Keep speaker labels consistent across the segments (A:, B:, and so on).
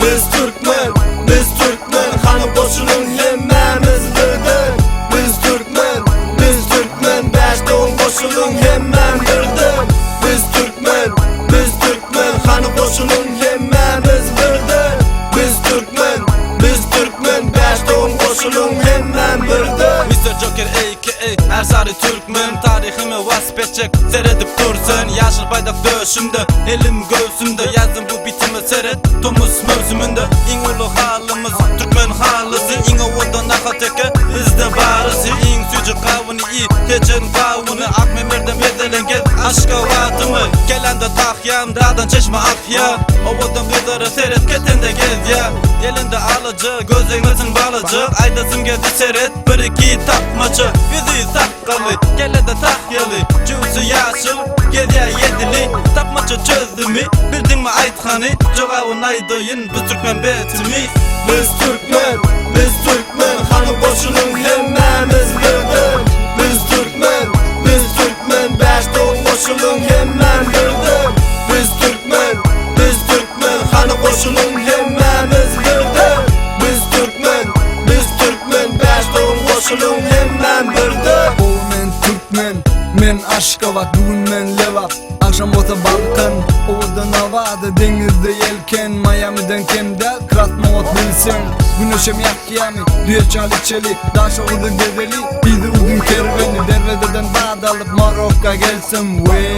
A: Biz Türkmen, biz Türkmen, hanı koşulun hemmemiz birdir. Biz Türkmen, biz Türkmen, beş doğum koşulun hemmen birdir. Biz Türkmen, biz Türkmen, hanı koşulun hemmemiz birdir. Biz Türkmen, biz Türkmen, beş doğum koşulun hemmen birdir.
B: Mr. Joker a.k.a. Ersari Türkmen, tarihimi vasf edecek seyredip dursun. Yaşıl bayrak döşümde, elim göğsümde, yazdım bu bitimi seyret Tomus mevzumunda. İng ulu halimiz, Türkmen halısı, İng ovadan akateke, bizde barısı. İng sücü kavunu iyi, teçen kavunu, Akmemer'den bedelengen aşka vatımı. Gelen de tahyam, dağdan çeşme akya, ovadan bedara seyret ketende gez ya. Elinde alıcı, gözlerimizin balıcı, aydasım geldi seyret, bir iki tapmacı. Bizi saklalı, gele de tahyalı, cüvsü yaşıl, geriye yedili. Tapmacı çözdü mü, bildin mi aythanı, cevabın aydıyn, biz Türkmen betimi.
A: Biz Türkmen, biz Türkmen, hanı koşulun hemmemiz birdir. Biz Türkmen, biz Türkmen, beş doğum koşulun hemmen birdir. Biz Türkmen, biz Türkmen, hanı koşulun hemmemiz birdir. Biz Türkmen, biz Türkmen, beş doğum koşulun hemmen birdir.
C: O men Türkmen, men Aşkabat, bugün men Levap. Akşam ota Balkan, ovadan havada, denizde yelken. Miami'den kemde, kratma ot bilsen. Güneşem yakyami, düye çali çeli, daş oğudu gezeli, bidi udun kerveni. Dervededen bağda alıp Marokka gelsem, wey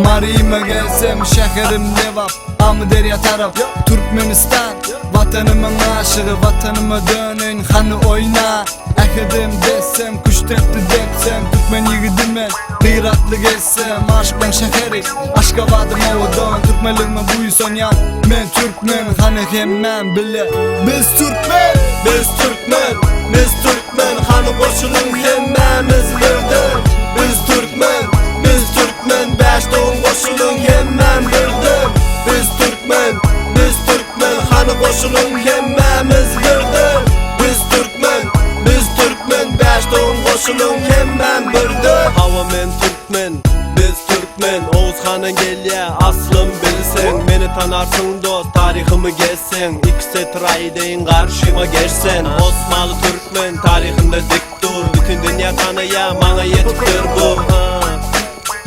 C: Marima gelsem, şeherim Levap, amı derya taraf, Türkmenistan. Vatanımın aşığı, vatanıma dönün, hanı oyna. Ekedim desem, kuş tepti depsem, Türkmen yigidim ben, kıyratlı geçsem. Aşkdan şeheri, aşka vadım ovadan, Türkmenliğime buysan yan. Men Türkmen, hanı hemmen bile. Biz Türkmen,
A: biz Türkmen, biz Türkmen, hanı koşulun hemmemiz birdir. Biz Türkmen, biz Türkmen, beş doğum koşulun hemmen birdir. Biz Türkmen, biz Türkmen, hanı koşulun hemmemiz birdir. Biz Türkmen, biz Türkmen, beş doğum koşulun hemmen birdir.
D: Hava men Türkmen, biz Türkmen, Oğuz Han'ın gelye aslım bilsen. Beni tanarsın dost, tarihimi gezsen. İkisi traydeyin karşıma geçsen. Osmanlı Türkmen, tarihinde dik dur. Bütün dünya tanıya, bana yetiptir bu.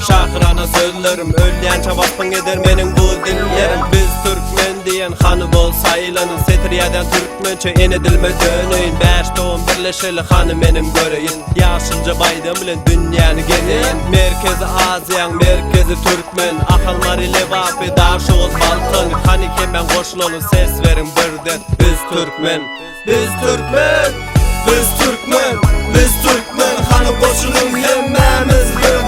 D: Şahırana sözlerim, ölleyen çabaspan eder benim bu dillerim. Biz Türkmen diyen hanı bol sayılanın, Setriyadan Türkmençe enedilme dönüyün. Beş doğum birleşeli hanı benim göreyin. Yaşınca baydım bilen dünyanı geneyin. Merkezi Aziyan, merkezi Türkmen, Akalmari Levapi, Darşoğuz Balkan. Hani kemen koşulun ses verin birden. Biz Türkmen, biz Türkmen,
A: biz Türkmen, biz Türkmen, hanı koşulun hemmemiz birdir.